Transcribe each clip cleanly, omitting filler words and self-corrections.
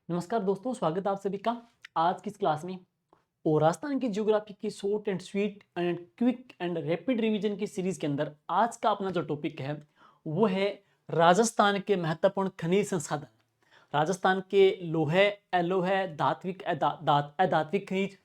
नमस्कार दोस्तों, स्वागत है आप सभी का आज की इस क्लास में। और राजस्थान की ज्योग्राफी की short and sweet and quick and rapid revision की सीरीज के अंदर आज का अपना जो टॉपिक है वो है राजस्थान के महत्वपूर्ण खनिज संसाधन। राजस्थान के लोहे, अलोहे, धात्विक, अधात्विक खनिज,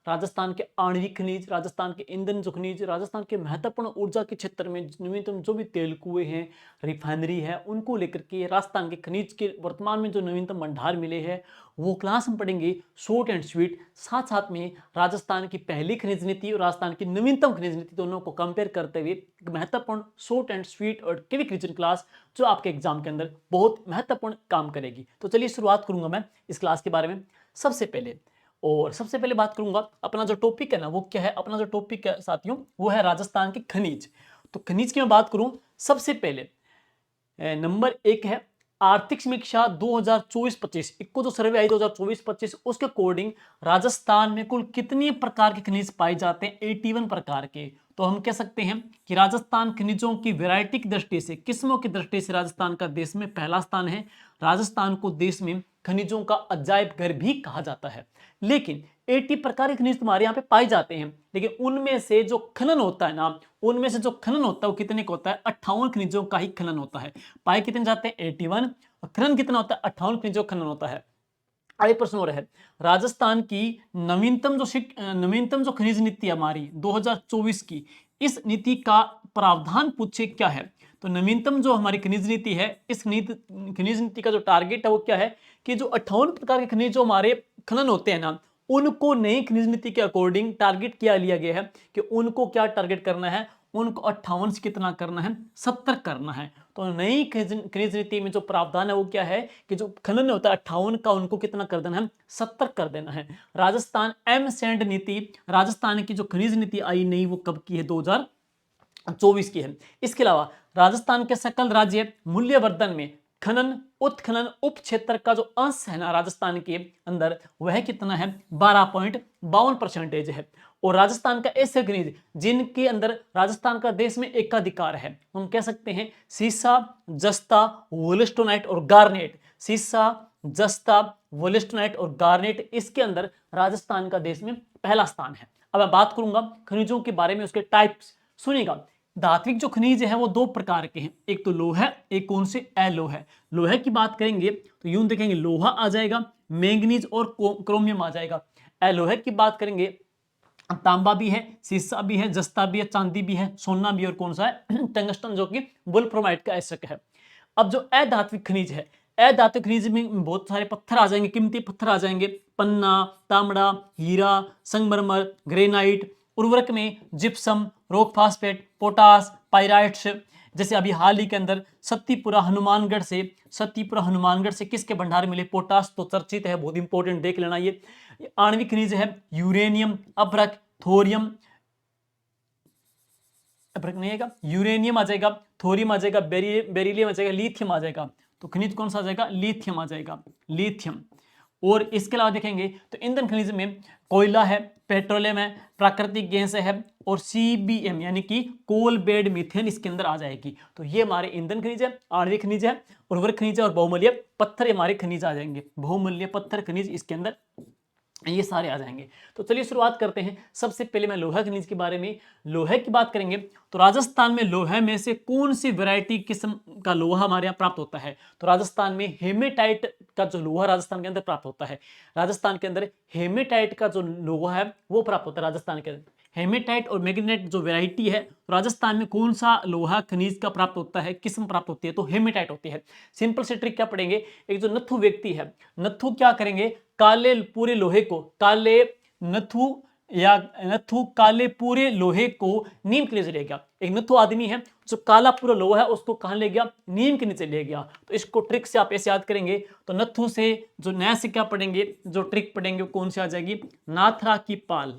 राजस्थान के आणविक खनिज, राजस्थान के ईंधन जो खनिज, राजस्थान के महत्वपूर्ण ऊर्जा के क्षेत्र में नवीनतम जो भी तेल कुएं हैं, रिफाइनरी है, उनको लेकर के राजस्थान के खनिज के वर्तमान में जो नवीनतम भंडार मिले हैं वो क्लास हम पढ़ेंगे शॉर्ट एंड स्वीट। साथ साथ में राजस्थान की पहली खनिज नीति और राजस्थान की नवीनतम खनिज नीति दोनों को कंपेयर करते हुए एक महत्वपूर्ण शॉर्ट एंड स्वीट और क्विक रिविजन क्लास जो आपके एग्जाम के अंदर बहुत महत्वपूर्ण काम करेगी। तो चलिए शुरुआत करूंगा मैं इस क्लास के बारे में। सबसे पहले बात करूंगा अपना जो टॉपिक है ना वो क्या है। अपना जो टॉपिक है साथियों वो है राजस्थान के खनिज। तो खनिज की मैं बात करूं, सबसे पहले नंबर एक है आर्थिक समीक्षा 2024-25। इको जो सर्वे आई 2024-25 उसके अकॉर्डिंग राजस्थान में कुल कितने प्रकार के खनिज पाए जाते हैं? 81 प्रकार के। तो हम कह सकते हैं कि राजस्थान खनिजों की वैरायटी की दृष्टि से, किस्मों की दृष्टि से राजस्थान का देश में पहला स्थान है। राजस्थान को देश में खनिजों का अजायब घर भी कहा जाता है। लेकिन 80 प्रकार के खनिज तुम्हारे यहाँ पे पाए जाते हैं, लेकिन उनमें से जो खनन होता है ना, उनमें से जो खनन होता है वो कितने का होता है? 58 खनिजों का ही खनन होता है। पाए कितने जाते हैं? 81। और खनन कितना होता है? 58 खनिजों का खनन होता है। आगे प्रश्न हो रहा है, राजस्थान की नवीनतम जो खनिज नीति है हमारी 2024 की, इस नीति का प्रावधान पूछे क्या है? तो नवीनतम जो हमारी खनिज नीति है, इस खनिज नीति का जो टारगेट है वो क्या है कि जो 58 प्रकार के खनिज जो हमारे खनन होते हैं ना, उनको नई खनिज नीति के अकॉर्डिंग टारगेट किया लिया गया है कि उनको क्या टारगेट करना है, उनको 58 से कितना करना है? 70 करना है। तो नई खनिज नीति में जो प्रावधान है वो क्या है कि जो खनन होता है 58 का, उनको कितना कर देना है? 70 कर देना है। राजस्थान एम सैंड नीति, राजस्थान की जो खनिज नीति आई नई वो कब की है? 2024 की है। इसके अलावा राजस्थान के सकल राज्य मूल्यवर्धन में खनन, उत्खनन, उप क्षेत्र का जो अंश है ना राजस्थान के अंदर, वह कितना है? 12.52% है। और राजस्थान का ऐसे खनिज जिनके अंदर राजस्थान का देश में एकाधिकार है, हम कह सकते हैं सीसा, जस्ता, वोलिस्टोनाइट और गार्नेट। सीसा, जस्ता, वोलिस्टोनाइट और गार्नेट, इसके अंदर राजस्थान का देश में पहला स्थान है। अब मैं बात करूंगा खनिजों के बारे में, उसके टाइप्स सुनिएगा। धात्विक जो खनिज है वो दो प्रकार के हैं, एक तो लोहा, एक कौन से? अलोहा। लोहे की बात करेंगे तो यूं देखेंगे लोहा आ जाएगा, मैंगनीज और क्रोमियम आ जाएगा। अलोहे की बात करेंगे तांबा भी है, सीसा भी है, जस्ता भी है, चांदी भी है, सोना भी, और कौन सा है? टंगस्टन, जो कि वोल्फ्रामाइट का ऐसक है। अब जो अधात्विक खनिज है, अधात्विक खनिज में बहुत सारे पत्थर आ जाएंगे, कीमती पत्थर आ जाएंगे, पन्ना, तांबड़ा, हीरा, संगमरमर, ग्रेनाइट। उर्वरक में gypsum, rock phosphate, potash, pyrites. जैसे अभी हाल ही के अंदर सत्तीपुरा हनुमानगढ़ से किसके भंडार मिले? पोटास तो चर्चित है, बहुत इंपॉर्टेंट, देख लेना। ये आणविक खनिज है यूरेनियम, अभ्रक, थोरियम, अभ्रक नहीं आएगा, यूरेनियम आ जाएगा, थोरियम आ जाएगा, बेरिलियम आ जाएगा, लिथियम आ जाएगा। तो खनिज कौन सा आ जाएगा? लिथियम आ जाएगा, लिथियम। और इसके अलावा देखेंगे तो ईंधन खनिज में कोयला है, पेट्रोलियम है, प्राकृतिक गैस है, और सीबीएम यानी कि कोल बेड मीथेन इसके अंदर आ जाएगी। तो ये हमारे ईंधन खनिज है, आणविक खनिज है, उर्वरक खनिज है, और बहुमूल्य पत्थर हमारे खनिज आ जाएंगे। बहुमूल्य पत्थर खनिज इसके अंदर ये सारे आ जाएंगे। तो चलिए शुरुआत करते हैं। सबसे पहले मैं लोहा खनिज के बारे में, लोहे की बात करेंगे तो राजस्थान में लोहे में से कौन सी वैरायटी किस्म का लोहा हमारे यहाँ प्राप्त होता है? तो राजस्थान में हेमेटाइट का जो लोहा राजस्थान के अंदर प्राप्त होता है। राजस्थान के अंदर हेमेटाइट का जो लोहा है वो प्राप्त होता है राजस्थान के अंदर। हेमेटाइट और मैग्नेटाइट जो वैरायटी है, राजस्थान में कौन सा लोहा खनिज का प्राप्त होता है, किस्म प्राप्त होती है? तो हेमेटाइट होती है। सिंपल से ट्रिक क्या पढ़ेंगे, एक जो नथु व्यक्ति है, नथु क्या करेंगे, काले पूरे लोहे को, काले नथु या नथु काले पूरे लोहे को नीम के नीचे ले गया। एक नथु आदमी है जो काला पूरा लोहा है उसको कहां ले गया? नीम के नीचे ले गया। तो इसको ट्रिक से आप ऐसे याद करेंगे। तो नथु से जो नया से क्या पढ़ेंगे, जो ट्रिक पढ़ेंगे वो कौन सी आ जाएगी? नाथरा की पाल।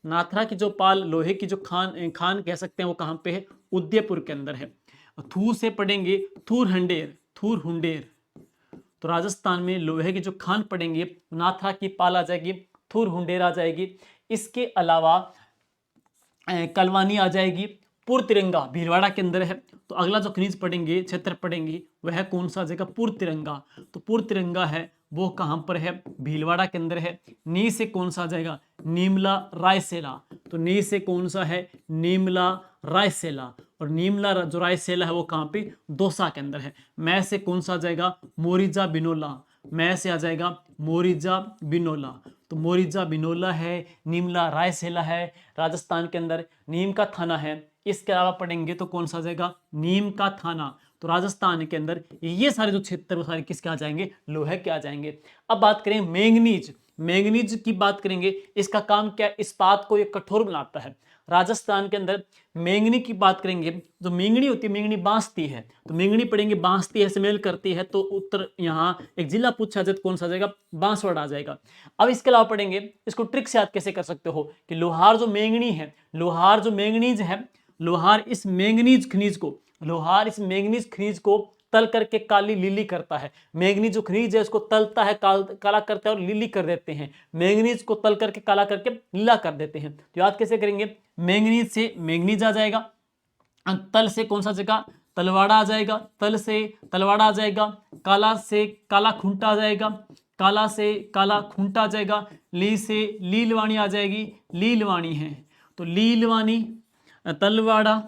नाथरा की जो पाल, लोहे की जो खान खान कह सकते हैं, वो कहां पे है? उदयपुर के अंदर है। थू से पढ़ेंगे थूर हंडेर, थूर हुंडेर। तो राजस्थान में लोहे की जो खान पड़ेंगे, नाथरा की पाल आ जाएगी, थुर हुंडेर आ जाएगी। इसके अलावा कलवानी आ जाएगी, पुर तिरंगा भीलवाड़ा के अंदर है। तो अगला जो खनिज पढ़ेंगे, क्षेत्र पढ़ेंगे, वह कौन सा आ जाएगा? पुर तिरंगा। तो पुर तिरंगा है वो कहां पर है, भीलवाड़ा के अंदर है। नी से कौन सा आ जाएगा, नीमला रायसेला। तो नी से कौन सा है, नीमला रायसेला। और नीमला जो रायसेला है वो कहां पे, दौसा के अंदर है। मैं से कौन सा आ जाएगा, मोरिजा बिनोला। मैं से आ जाएगा मोरिजा बिनोला। तो मोरिजा बिनोला है, नीमला रायसेला है राजस्थान के अंदर। नीम का थाना है। इसके अलावा पढ़ेंगे तो कौन सा आ जाएगा, नीम का थाना। तो राजस्थान के अंदर ये सारे जो क्षेत्र वो सारे किसके आ जाएंगे, लोहे के आ जाएंगे। अब बात करें मैंगनीज। मैंगनीज की बात करेंगे, इसका काम क्या है, इस्पात को ये कठोर बनाता है। राजस्थान के अंदर मैंगनी की बात करेंगे, जो मैंगनी होती है, मैंगनी बांसती है। तो मैंगनी पढ़ेंगे, बांसती है, स्मेल करती है। तो उत्तर यहाँ एक जिला पूछा जाए तो कौन सा आ जाएगा, बांसवाड़ा आ जाएगा। अब इसके अलावा पढ़ेंगे, इसको ट्रिक से याद कैसे कर सकते हो कि लोहार जो मैंगनी है, लोहार जो मैंगनीज है, लोहार इस मैंगनीज खनिज को, लोहार इस मैंगनीज खनिज को तल करके काली लीली करता है। मैंगनीज जो खनिज है उसको तलता है, काला करता है और लीली कर देते हैं। मैंगनीज को तल करके काला करके लीला कर देते हैं। तो याद कैसे करेंगे, मैंगनीज से मैंगनीज आ जाएगा, तल से कौन सा जगह, तलवाड़ा आ जाएगा। तल से तलवाड़ा आ जाएगा। काला से काला खूंटा आ जाएगा। काला से काला खूंटा आ जाएगा। ली से लीलवाणी आ जाएगी, लीलवाणी है। तो लीलवाणी, तलवाड़ा,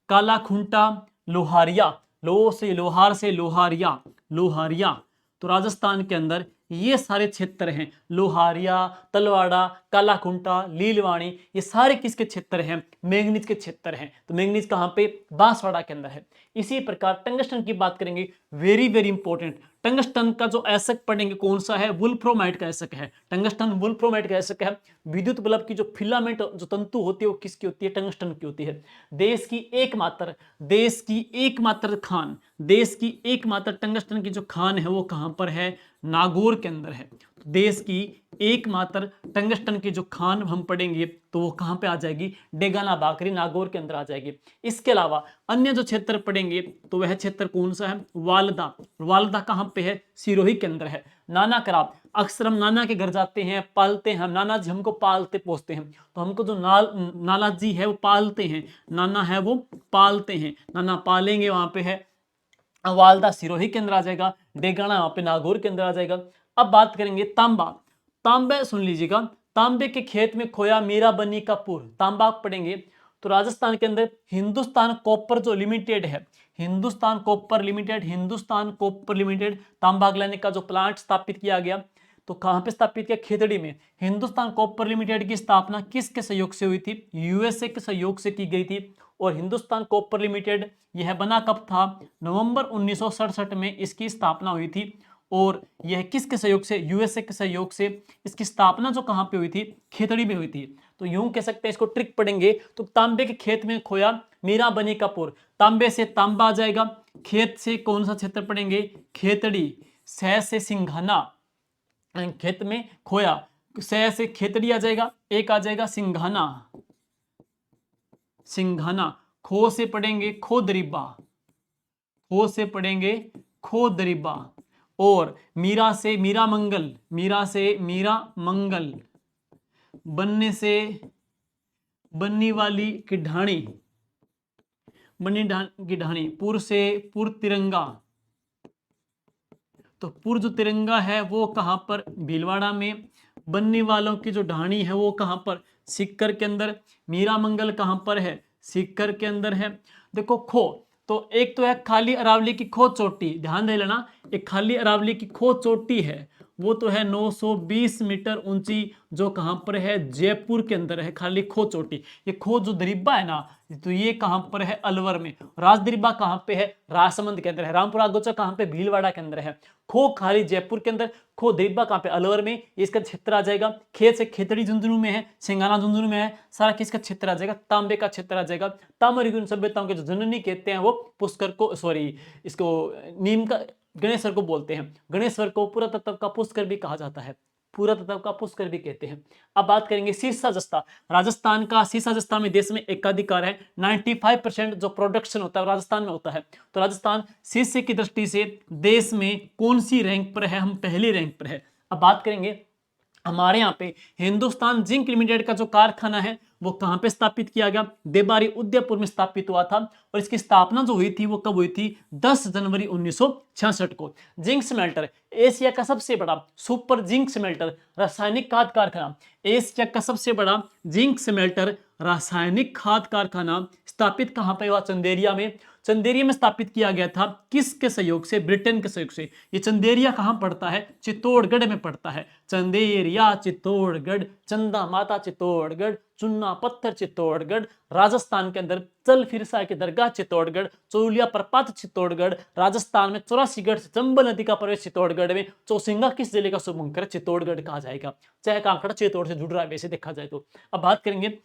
काला खूंटा, लोहारिया। लो से लोहार से लोहारिया, लोहारिया। तो राजस्थान के अंदर ये सारे क्षेत्र हैं, लोहारिया, तलवाड़ा, काला खूंटा, लीलवाणी, ये सारे किसके क्षेत्र हैं, मैंगनीज के क्षेत्र हैं। तो मैंगनीज कहां पे, बांसवाड़ा के अंदर है। इसी प्रकार टंगस्टन की बात करेंगे, वेरी वेरी इंपॉर्टेंट। टंगस्टन का जो ऐसक पढ़ेंगे कौन सा है, वुल्फ्रोमाइट का ऐसक है। टंगस्टन वुल्फ्रोमाइट का ऐसक है। विद्युत बल्ब की जो फिलामेंट जो तंतु होती है वो किसकी होती है, टंगस्टन की होती है। देश की एकमात्र खान, देश की एकमात्र टंगस्टन की जो खान है वो कहां पर है, नागौर के अंदर है। तो देश की एकमात्र टंगस्टन की जो खान हम पढ़ेंगे तो वो कहां पे आ जाएगी, डेगाना बाकरी, नागौर के अंदर आ जाएगी। इसके अलावा अन्य जो क्षेत्र पढ़ेंगे तो वह क्षेत्र कौन सा है, वालदा। वालदा कहां पे है, सिरोही के अंदर है। नाना कराप, अक्सर हम नाना के घर जाते हैं, पालते हैं, नाना जी हमको पालते पोसते हैं। तो हमको जो नाना जी है वो पालते हैं, नाना है वो पालते हैं, नाना पालेंगे, वहां पे है वालदा सिरोही के अंदर आ जाएगा। डेगाना वहां पे नागौर के अंदर आ जाएगा। अब बात करेंगे तांबा। तांबे सुन लीजिएगा, तांबे के खेत में खोया मीरा बनी का पुर। तांबा पढ़ेंगे तो राजस्थान के अंदर हिंदुस्तान कॉपर जो लिमिटेड है, हिंदुस्तान कॉपर लिमिटेड तांबा गलाने का जो प्लांट स्थापित किया गया, तो कहां पे स्थापित किया, खेतड़ी में। हिंदुस्तान कॉपर लिमिटेड की स्थापना किसके सहयोग से हुई थी, यूएसए के सहयोग से की गई थी। और हिंदुस्तान कॉपर लिमिटेड यह बना कब था, नवंबर 1967 में इसकी स्थापना हुई थी। और यह किसके सहयोग से, यूएसए के सहयोग से। इसकी स्थापना जो कहां पे हुई थी, खेतड़ी में हुई थी। तो यूं कह सकते हैं, इसको ट्रिक पढ़ेंगे तो तांबे के खेत में खोया मीरा बनी का पुर। तांबे से तांबा आ जाएगा। खेत से कौन सा क्षेत्र पढ़ेंगे, खेतड़ी। सह से सिंघाना, खेत में खोया, सह से खेतड़ी आ जाएगा, एक आ जाएगा सिंघाना, सिंघाना। खो से पढ़ेंगे खोदरीबा, खो से पढ़ेंगे खोदरीबा। और मीरा से मीरा मंगल, मीरा से मीरा मंगल। बनने से बननी वाली की ढाणी, बनी की ढाणी। पुर से पुर तिरंगा। तो पुर जो तिरंगा है वो कहां पर, भीलवाड़ा में। बनने वालों की जो ढाणी है वो कहां पर, सीकर के अंदर। मीरा मंगल कहां पर है, सीकर के अंदर है। देखो खो, तो एक तो है खाली अरावली की खो चोटी, ध्यान दे लेना, एक खाली अरावली की खो चोटी है, वो तो है 920 मीटर ऊंची, जो कहां पर है, जयपुर के अंदर है, खाली खो चोटी। ये खो जो दरिब्बा है ना, तो ये कहां पर है, अलवर में। राजदरिब्बा कहां पे है, राजसमंद के अंदर है। रामपुरा गोचा कहां पे, भीलवाड़ा के अंदर है। खो खाली जयपुर के अंदर, खो दरिब्बा कहां पे, अलवर में। इसका क्षेत्र आ जाएगा। खेत से खेतड़ी झुंझुनू में है, सिंगाना झुंझुनू में है। सारा किसका क्षेत्र आ जाएगा, तांबे का क्षेत्र आ जाएगा। ताम्रयुगीन सभ्यताओं के जो जननी कहते हैं वो पुष्कर को, सॉरी, इसको नीम का, गणेश्वर को बोलते हैं। गणेश्वर को पुरातत्व का पुष्कर भी कहा जाता है, पुरातत्व का पुष्कर भी कहते हैं। अब बात करेंगे सीसा जस्ता। राजस्थान का सीसा जस्ता में देश में एकाधिकार है। 95% जो प्रोडक्शन होता है राजस्थान में होता है। तो राजस्थान शीशे की दृष्टि से देश में कौन सी रैंक पर है, हम पहली रैंक पर है। अब बात करेंगे हमारे यहाँ पे हिंदुस्तान जिंक लिमिटेड का जो कारखाना है वो कहाँ पे स्थापित किया गया? देबारी उदयपुर में स्थापित हुआ था। और इसकी स्थापना जो हुई थी वो कब हुई थी? 10 जनवरी 1966 को। जिंक स्मेल्टर, एशिया का सबसे बड़ा सुपर जिंक स्मेल्टर रासायनिक खाद कारखाना, एशिया का सबसे बड़ा जिंक स्मेल्टर रासायनिक खाद कारखाना स्थापित कहाँ पे हुआ? चंदेरिया में। चंदेरिया में स्थापित किया गया था किसके सहयोग से? ब्रिटेन के सहयोग से। ये चंदेरिया कहाँ पड़ता है? चित्तौड़गढ़ में पड़ता है। चंदेरिया चित्तौड़गढ़, चंदा माता चित्तौड़गढ़, चुन्ना पत्थर चित्तौड़गढ़, राजस्थान के अंदर चल फिरसा की दरगाह चित्तौड़गढ़, चौलिया प्रपात चित्तौड़गढ़, राजस्थान में 84गढ़ से चंबल नदी का प्रवेश चित्तौड़गढ़ में, चौसिंगा किस जिले का शुभंकर? चित्तौड़गढ़ कहा जाएगा। चाहे कांकड़ा चित्तौड़ से जुड़ रहा है वैसे देखा जाए तो। अब बात करेंगे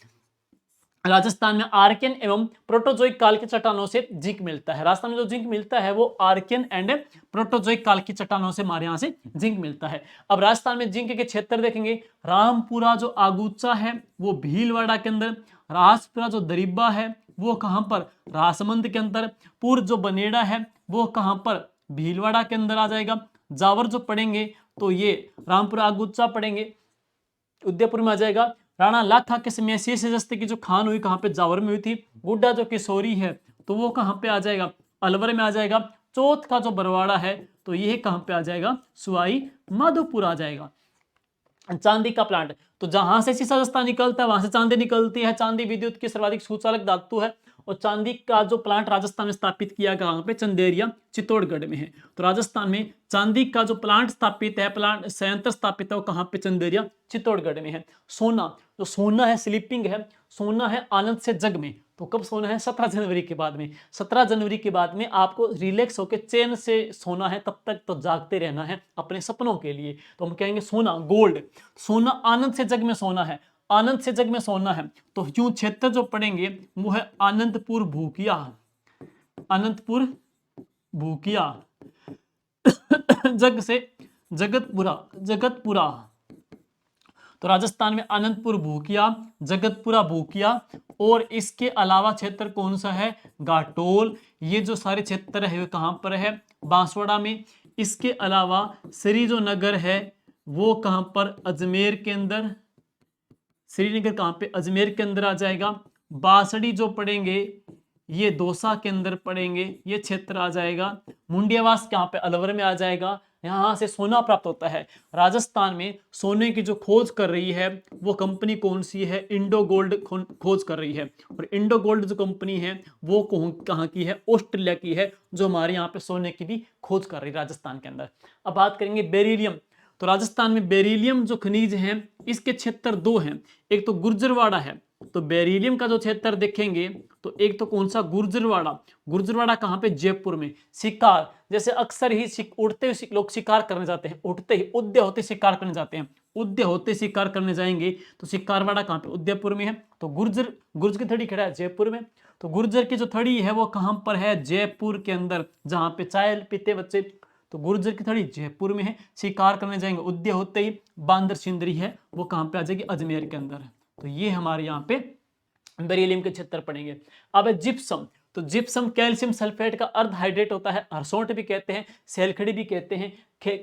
राजस्थान में आर्कियन एवं प्रोटोजोइक काल की चट्टानों से जिंक मिलता है। राजस्थान में जो जिंक मिलता है वो आर्कियन एंड प्रोटोजोइक काल की चट्टानों से हमारे यहाँ से जिंक मिलता है। अब राजस्थान में जिंक के क्षेत्र देखेंगे, रामपुरा जो आगुचा है वो भीलवाड़ा के अंदर, राजपुरा जो दरिब्बा है वो कहाँ पर? राजसमंद के अंदर, पूर्व जो बनेड़ा है वो कहाँ पर? भीलवाड़ा के अंदर आ जाएगा। जावर जो पढ़ेंगे तो ये रामपुरा आगुचा पढ़ेंगे, उदयपुर में आ जाएगा। राणा लाखा के समय शेष जस्ते की जो खान हुई कहाँ पे? जावर में हुई थी। गुड्डा जो किशोरी है तो वो कहाँ पे आ जाएगा? अलवर में आ जाएगा। चौथ का जो बरवाड़ा है तो ये कहाँ पे आ जाएगा? सुआई माधोपुर आ जाएगा। चांदी का प्लांट, तो जहां से शीशा जस्ता निकलता है वहां से चांदी निकलती है। चांदी विद्युत की सर्वाधिक सुचालक धातु है। और चांदी का जो प्लांट राजस्थान में स्थापित किया गया वहां पे चंदेरिया चित्तौड़गढ़ में है। तो राजस्थान में चांदी का जो प्लांट स्थापित है, प्लांट संयंत्र स्थापित है वो कहाँ पे? चंदेरिया चित्तौड़गढ़ में है। सोना, जो सोना है स्लीपिंग है, सोना है आनंद से जग में। तो कब सोना है? 17 जनवरी के बाद में। 17 जनवरी के बाद में आपको रिलैक्स होकर चैन से सोना है, तब तक तो जागते रहना है अपने सपनों के लिए। तो हम कहेंगे सोना, गोल्ड। सोना आनंद से जग में सोना है, आनंद से जग में सोना है। तो यूं क्षेत्र जो पढ़ेंगे वो है अनंतपुर भूकिया, अनंतपुर भूकिया जग से जगतपुरा, जगतपुरा। तो राजस्थान में अनंतपुर भूकिया, जगतपुरा भूकिया। और इसके अलावा क्षेत्र कौन सा है? घाटोल। ये जो सारे क्षेत्र है कहां पर है? बांसवाड़ा में। इसके अलावा श्री जो नगर है वो कहां पर? अजमेर के अंदर। श्रीनगर कहां पे? अजमेर के अंदर आ जाएगा। बांसड़ी जो पढ़ेंगे ये दौसा के अंदर पढ़ेंगे, ये क्षेत्र आ जाएगा। मुंडियावास कहां पे? अलवर में आ जाएगा। यहां से सोना प्राप्त होता है। राजस्थान में सोने की जो खोज कर रही है वो कंपनी कौन सी है? इंडो गोल्ड खोज कर रही है। और इंडो गोल्ड जो कंपनी है वो कहाँ की है? ऑस्ट्रेलिया की है, जो हमारे यहाँ पे सोने की भी खोज कर रही है राजस्थान के अंदर। अब बात करेंगे बेरिलियम। तो राजस्थान में बेरिलियम जो खनिज है इसके क्षेत्र दो हैं, एक तो गुर्जरवाड़ा है। तो बेरिलियम का जो क्षेत्र देखेंगे तो एक तो कौन सा? गुर्जरवाड़ा। गुर्जरवाड़ा कहाँ पे? जयपुर में। शिकार, जैसे अक्सर ही उड़ते हुए लोग शिकार करने जाते हैं, उठते ही उदय होते शिकार करने जाते हैं, उदय होते शिकार करने जाएंगे तो शिकारवाड़ा कहाँ पे? उदयपुर में है। तो गुर्ज की थड़ी खड़ा है जयपुर में। तो गुर्जर की जो थड़ी है वो कहाँ पर है? जयपुर के अंदर, जहाँ पे चाय पीते बच्चे। तो गुर्जर की थड़ी जयपुर में है। शिकार करने जाएंगे उदय होते ही। बांदर सिंदरी है वो कहाँ पे आ जाएगी? अजमेर के अंदर। तो ये हमारे यहाँ पे बेरिलियम के क्षेत्र पड़ेंगे। अब है जिप्सम। तो जिप्सम कैल्शियम सल्फेट का अर्ध हाइड्रेट होता है, हरसोट भी कहते हैं, सैलखड़ी भी कहते हैं।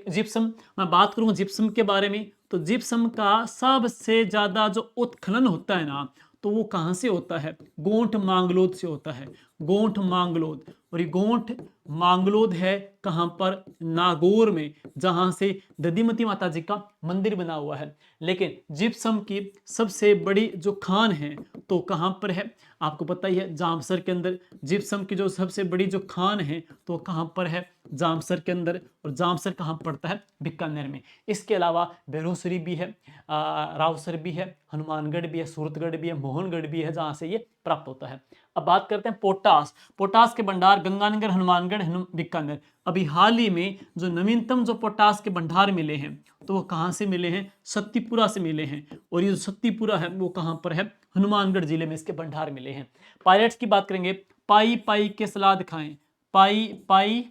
जिप्सम, मैं बात करूंगा जिप्सम के बारे में, तो जिप्सम का सबसे ज्यादा जो उत्खनन होता है ना तो वो कहाँ से होता है? गोंठ मांगलोद से होता है, गोंठ मांगलोद। और ये गोंठ मांगलोद है कहाँ पर? नागौर में, जहां से दधिमती माता जी का मंदिर बना हुआ है। लेकिन जिप्सम की सबसे बड़ी जो खान है तो कहाँ पर है? आपको पता ही है जामसर के अंदर। जिप्सम की जो सबसे बड़ी जो खान है तो कहाँ पर है? जामसर के अंदर। और जामसर कहाँ पड़ता है? बीकानेर में। इसके अलावा बेरोसरी भी है, रावसर भी है, हनुमानगढ़ भी है, सूरतगढ़ भी है, मोहनगढ़ भी है, जहाँ से ये प्राप्त होता है। अब बात करते हैं पोटास। पोटास के भंडार गंगानगर, हनुमानगढ़, बीकानेर। अभी हाल ही में जो नवीनतम जो पोटास के भंडार मिले हैं तो वो कहाँ से मिले हैं? सत्तीपुरा से मिले हैं। और ये जो सत्तीपुरा है वो कहाँ पर है? हनुमानगढ़ जिले में इसके भंडार मिले हैं। पायरेट्स की बात करेंगे, पाई पाई के सलाद खाएं, पाई पाई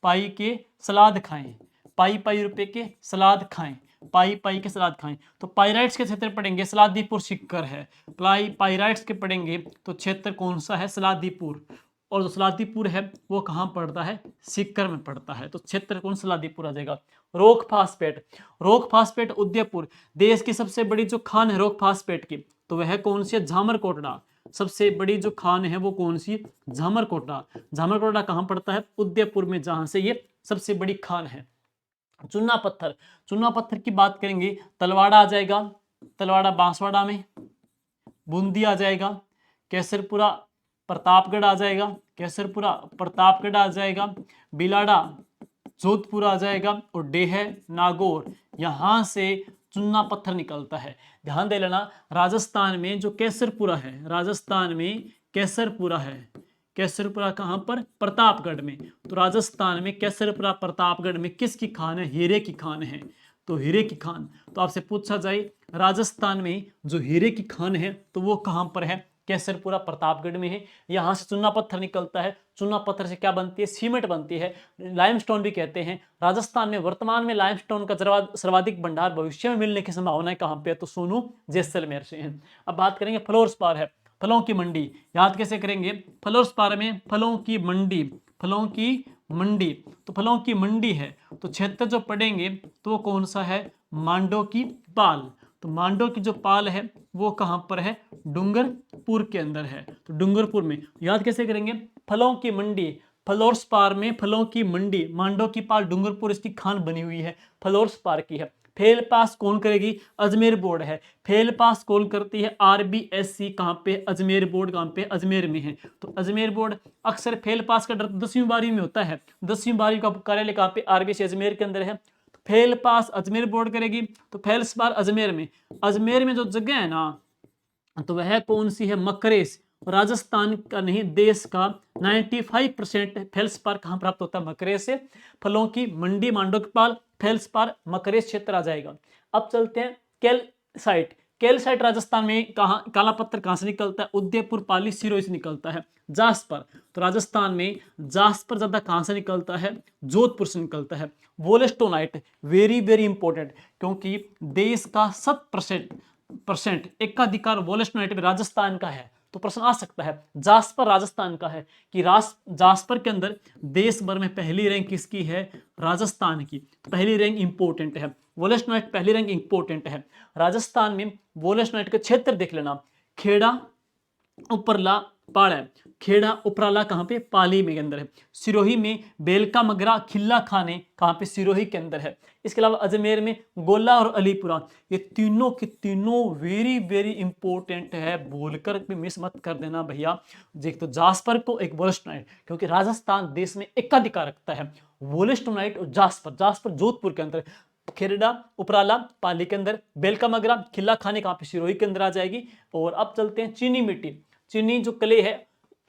पाई के सलाद खाएं, पाई पाई रुपए के सलाद खाएं, पाई पाई के सलाद खाएं। तो पाइराइट्स के क्षेत्र पढ़ेंगे सलादीपुर सिक्कर है। पाइराइट्स के पढ़ेंगे तो क्षेत्र कौन सा है? सलादीपुर। और जो सलादीपुर है वो कहाँ पड़ता है, सीकर में पड़ता है। तो क्षेत्र कौन सलादीपुर आ जाएगा। रोक फास्फेट, रोक फास्फेट उदयपुर, देश की सबसे बड़ी जो खान है रोक फास्फेट की, तो वह कौन सी है, झामरकोटड़ा। सबसे बड़ी जो खान है वो कौन सी, झामरकोटड़ा। झामरकोटड़ा कहाँ पड़ता है, उदयपुर में, जहां से ये सबसे बड़ी खान है। चूना पत्थर, चूना पत्थर की बात करेंगे, तलवाड़ा आ जाएगा, तलवाड़ा बांसवाड़ा में, बूंदी आ जाएगा, केसरपुरा प्रतापगढ़ आ जाएगा, केसरपुरा प्रतापगढ़ आ जाएगा, बिलाड़ा जोधपुर आ जाएगा, और डेह नागौर, यहां से चूना पत्थर निकलता है। ध्यान दे लेना, राजस्थान में जो केसरपुरा है, राजस्थान में केसरपुरा है, केसरपुरा कहां पर, प्रतापगढ़ में। तो राजस्थान में केसरपुरा प्रतापगढ़ में किसकी खान है, हीरे की खान है। तो हीरे की खान, तो आपसे पूछा जाए राजस्थान में जो हीरे की खान है तो वो कहां पर है, केसरपुरा प्रतापगढ़ में है। यहां से चूना पत्थर निकलता है, चूना पत्थर से क्या बनती है, सीमेंट बनती है, लाइमस्टोन भी कहते हैं। राजस्थान में वर्तमान में लाइमस्टोन का सर्वाधिक भंडार भविष्य में मिलने की संभावना कहां पे है, तो सोनू जैसलमेर से है। अब बात करेंगे फ्लोरस्पार है, फलों की मंडी, याद कैसे करेंगे, फ्लोरस्पार में फलों की मंडी, फलों की मंडी, तो फलों की मंडी है, तो क्षेत्र जो पढ़ेंगे तो वो कौन सा है, मांडो की पाल। तो मांडो की जो पाल है वो कहां पर है, डूंगरपुर के अंदर है। तो डूंगरपुर में, याद कैसे करेंगे, फलों की मंडी, फ्लोरस्पार में फलों की मंडी, मांडो की पाल डूंगरपुर इसकी खान बनी हुई है, फ्लोरस्पार की है। फेल पास कौन करेगी, अजमेर बोर्ड है। फेल पास कौन करती है, आरबीएससी, कहां पे, अजमेर बोर्ड कहां पे, अजमेर में है। तो अजमेर बोर्ड, अक्सर फेल पास का डर 10वीं 12वीं में होता है, 10वीं 12वीं का कार्यालय कहां पे, आरबीएससी अजमेर के अंदर है। फेल पास अजमेर बोर्ड करेगी, तो फेल पास अजमेर में, अजमेर में जो जगह है ना, तो वह कौन सी है, मकरेस। राजस्थान का नहीं, देश का 95% फेल्सपार कहां प्राप्त होता है, मकरेस से। फलों की मंडी मांडोकपाल, फेल्सपार मकरेस क्षेत्र आ जाएगा। अब चलते हैं कैलसाइट, कैलसाइट राजस्थान में कहा, काला पत्थर कहां से निकलता है, उदयपुर पाली सिरोही से निकलता है। जास्पर, तो राजस्थान में जास्पर ज्यादा कहां से निकलता है, जोधपुर से निकलता है। वोलेस्टोनाइट, वेरी वेरी इंपॉर्टेंट, क्योंकि देश का 70% एकाधिकार वोलेस्टोनाइट में राजस्थान का है, तो प्रश्न आ सकता है जास्पर राजस्थान का है कि जास्पर के अंदर देश भर में पहली रैंक किसकी है, राजस्थान की। तो पहली रैंक इंपॉर्टेंट है, वोलेस्टोनाइट पहली रैंक इंपॉर्टेंट है। राजस्थान में वोलेस्टोनाइट के क्षेत्र देख लेना, खेड़ा उपरला पाड़ है, खेड़ा उपराला कहां पे, पाली में के अंदर है। सिरोही में बेलका मगरा खिल्ला खाने कहां पे, सिरोही के अंदर है। इसके अलावा अजमेर में गोला और अलीपुरा, ये तीनों के तीनों वेरी वेरी इंपॉर्टेंट है, बोलकर भी मिस मत कर देना भैया। देख तो जास्पर को एक वोलेस्टोनाइट, क्योंकि राजस्थान देश में एकाधिकार रखता है, वोलेस्टोनाइट और जास्पर, जास्पर जोधपुर के अंदर, खेरड़ा उपराला पाली के अंदर, बेलका मगरा खिल्ला खाने कहां पे, सिरोही के अंदर आ जाएगी। और अब चलते हैं चीनी मिट्टी, चीनी जो कले है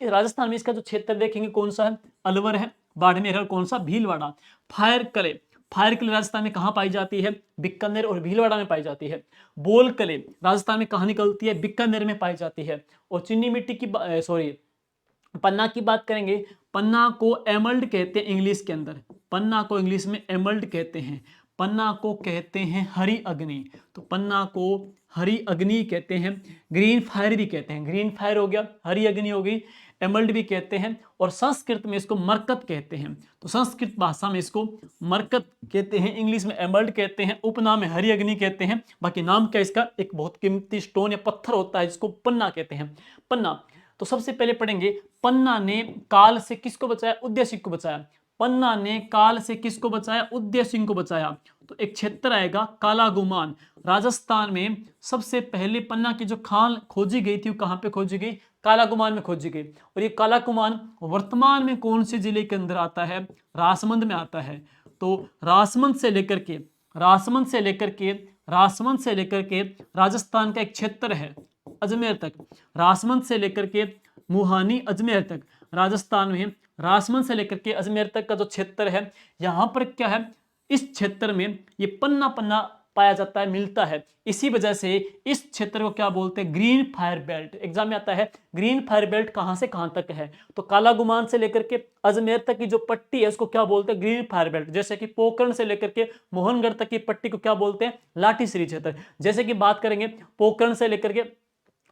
राजस्थान में, इसका जो क्षेत्र देखेंगे कौन सा है, अलवर है, बाड़मेर है, और कौन सा, भीलवाड़ा। फायर कले, फायर कले राजस्थान में कहां पाई जाती है, बीकानेर और भीलवाड़ा में पाई जाती है। बोल कले राजस्थान में कहां निकलती है, बीकानेर में पाई जाती है। और चीनी मिट्टी की सॉरी पन्ना की बात करेंगे, पन्ना को एमल्ड कहते हैं इंग्लिश के अंदर, पन्ना को इंग्लिश में एमल्ड कहते हैं, पन्ना को कहते हैं हरी अग्नि। तो पन्ना को हरी अग्नि कहते हैं, ग्रीन फायर भी कहते हैं, ग्रीन फायर हो गया, हरी अग्नि हो गई, एमल्ड भी कहते हैं, और संस्कृत में इसको मरकत कहते हैं। तो संस्कृत भाषा में इसको मरकत कहते हैं, इंग्लिश में एमल्ड कहते हैं, उपनाम में हरी अग्नि कहते हैं। बाकी नाम क्या इसका, एक बहुत कीमती स्टोन या पत्थर होता है जिसको पन्ना कहते हैं, पन्ना। तो सबसे पहले पढ़ेंगे, पन्ना ने काल से किसको बचाया, उदय सिंह को बचाया। पन्ना ने काल से किसको बचाया, उदय सिंह को बचाया। तो एक क्षेत्र आएगा काला गुमान, राजस्थान में सबसे पहले पन्ना की जो खाल खोजी गई थी वो कहां पे खोजी गई, काला गुमान में खोजी गई। और ये काला गुमान वर्तमान में कौन से जिले के अंदर आता है, राजसमंद में आता है। तो राजसमंद से लेकर के राजस्थान का एक क्षेत्र है अजमेर तक, राजसमंद से लेकर के मुहानी अजमेर तक, राजस्थान में राजसमंद से लेकर के अजमेर तक का जो क्षेत्र है, यहां पर क्या है, इस क्षेत्र में ये पन्ना पन्ना पाया जाता है, मिलता है। इसी वजह से इस क्षेत्र को क्या बोलते हैं, ग्रीन फायर बेल्ट। एग्जाम में आता है ग्रीन फायर बेल्ट कहां से कहां तक है, तो काला गुमान से लेकर के अजमेर तक की जो पट्टी है उसको क्या बोलते हैं, ग्रीन फायर बेल्ट। जैसे कि पोखरण से लेकर के मोहनगढ़ तक की पट्टी को क्या बोलते हैं, लाठी श्री क्षेत्र। जैसे कि बात करेंगे पोखरण से लेकर के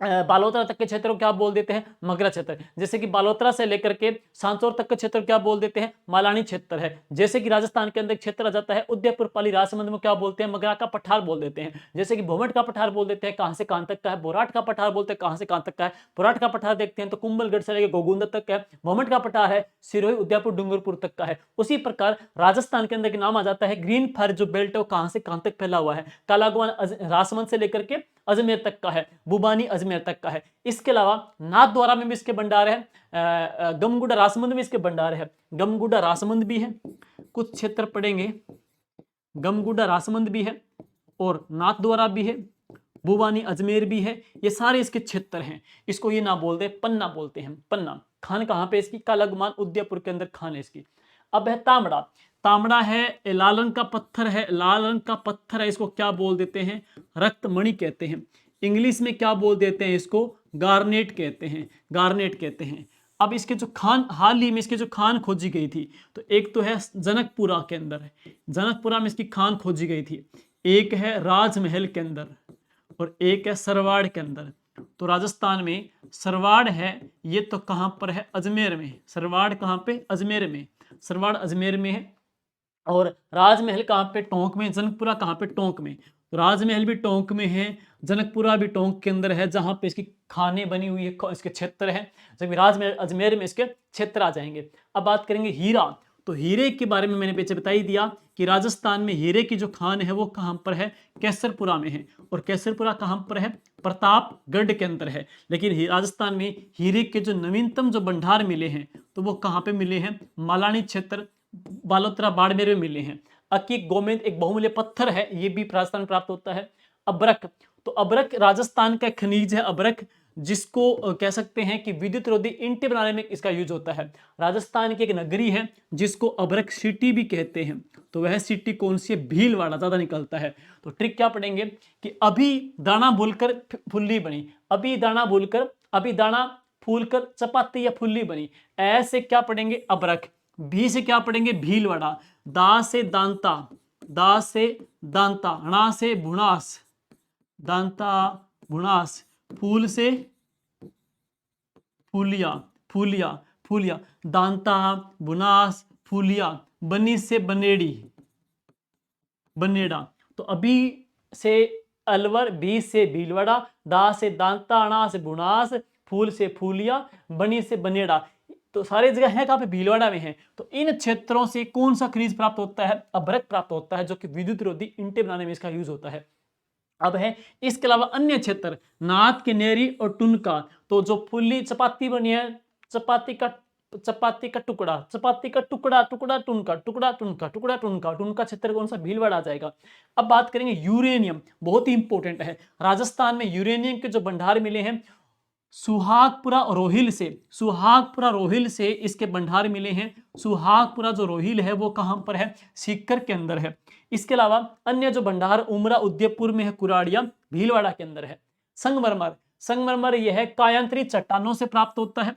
बालोतरा तक के क्षेत्र को क्या बोल देते हैं, मगरा क्षेत्र। जैसे कि बालोतरा से लेकर के सांचौर तक के क्षेत्र क्या बोल देते हैं, मालानी क्षेत्र है। जैसे कि राजस्थान के अंदर क्षेत्र आ जाता है उदयपुर पाली राजसमंद में क्या बोलते हैं, मगरा का पठार बोल देते हैं। जैसे कि भोमट का पठार बोल देते हैं, कहां से कहां तक का है। बोराट का पठार बोलते हैं, कहां से कहां तक का है। बोराट का पठार देखते हैं तो कुंभलगढ़ से लेकर गोगुंदा तक का है। भोमट का पठार है सिरोही उदयपुर डूंगरपुर तक का है। उसी प्रकार राजस्थान के अंदर के नाम आ जाता है ग्रीन फर जो बेल्ट है वो कहां से कहां तक फैला हुआ है। कालागुआन राजसमंद से लेकर के अजमेर तक का है, बुबानी अजमेर तक का है। इसके अलावा नाथद्वारा में भी इसके भंडार है, गमगुड़ा राजसमंद में इसके भंडार है। गमगुड़ा राजसमंद भी है, कुछ क्षेत्र पड़ेंगे, गमगुड़ा राजसमंद भी है और नाथद्वारा भी है, बुबानी अजमेर भी है। ये सारे इसके क्षेत्र हैं। इसको ये ना बोलते, पन्ना बोलते हैं। पन्ना खान कहां पे इसकी, कालागुमान उदयपुर के अंदर खान है इसकी। अब है तांबड़ा। तांबड़ा है लाल रंग का पत्थर है, लाल रंग का पत्थर है। इसको क्या बोल देते हैं, रक्तमणि कहते हैं। इंग्लिश में क्या बोल देते हैं इसको, गार्नेट कहते हैं, गार्नेट कहते हैं। अब इसके जो खान, हाल ही में इसके जो खान खोजी गई थी, तो एक तो है जनकपुरा के अंदर है, जनकपुरा में इसकी खान खोजी गई थी। एक है राजमहल के अंदर और एक है सरवाड़ के अंदर। तो राजस्थान में सरवाड़ है, ये तो कहां पर है, अजमेर में। सरवाड़ कहां पे, अजमेर में। सरवाड़ अजमेर में है। और राजमहल कहां पे, टोंक में। जनकपुरा कहां पे, टोंक में। तो राजमहल भी टोंक में है, जनकपुरा भी टोंक के अंदर है, जहां पे इसकी खानें बनी हुई है, इसके क्षेत्र है। जबकि राजमहल अजमेर में इसके क्षेत्र आ जाएंगे। अब बात करेंगे हीरा। तो हीरे के बारे में मैंने पीछे बता ही दिया कि राजस्थान में हीरे की जो खान है वो कहां पर है, केसरपुरा में है। और केसरपुरा कहां पर है, प्रतापगढ़ के अंदर है। लेकिन राजस्थान में हीरे के जो नवीनतम जो भंडार मिले हैं तो वो कहां पे मिले हैं, मालानी क्षेत्र, बालोतरा बाड़मेर में मिले हैं। अकीक गोमेद एक बहुमूल्य पत्थर है, ये भी राजस्थान में प्राप्त होता है। अबरक, तो अबरक राजस्थान का खनिज है। अबरक जिसको कह सकते हैं कि विद्युत रोधी ईंटें बनाने में इसका यूज होता है। राजस्थान की एक नगरी है जिसको अबरक सिटी भी कहते हैं। तो वह सिटी कौन सी है, भीलवाड़ा ज्यादा निकलता है। तो ट्रिक क्या पढ़ेंगे कि अभी दाना भूलकर फुल्ली बनी, अभी दाना भूलकर, अभी दाना फूलकर चपाती या फुल्ली बनी। ऐसे क्या पढ़ेंगे, अबरक। भी से क्या पढ़ेंगे, भीलवाड़ा। दा से दांता, दा से दांता, णा से भुनास, दांता भुनास। फूल से फूलिया, फूलिया, फूलिया। दांता बुनास फूलिया। बनी से बनेड़ी, बनेड़ा। तो अभी से अलवर, भी से भीलवाड़ा, दा से दांता, णा से बुनास, फूल से फूलिया, बनी से बनेड़ा। तो सारे जगह है कहां पे, भीलवाड़ा में है। तो इन क्षेत्रों से कौन सा खनिज प्राप्त होता है, अभ्रक प्राप्त होता है, जो कि विद्युत रोधी ईंटें बनाने में इसका यूज होता है। अब है इसके अलावा अन्य क्षेत्र, नाथ के नेरी और टुनका। तो जो फुल्ली चपाती बनी है, चपाती का टुकड़ा, चपाती का टुकड़ा, टुकड़ा टुनका, टुकड़ा टुनका, टुकड़ा टुनका, टुनका क्षेत्र कौन सा, भीलवाड़ा आ जाएगा। अब बात करेंगे यूरेनियम, बहुत ही इंपॉर्टेंट है। राजस्थान में यूरेनियम के जो भंडार मिले हैं सुहागपुरा रोहिल से, सुहागपुरा रोहिल से इसके भंडार मिले हैं। सुहागपुरा जो रोहिल है वो कहां पर है, सीकर के अंदर है। इसके अलावा अन्य जो भंडार उमरा उदयपुर में है, कुराड़िया भीलवाड़ा के अंदर है। संगमरमर, संगमरमर यह है कायांतरी चट्टानों से प्राप्त होता है।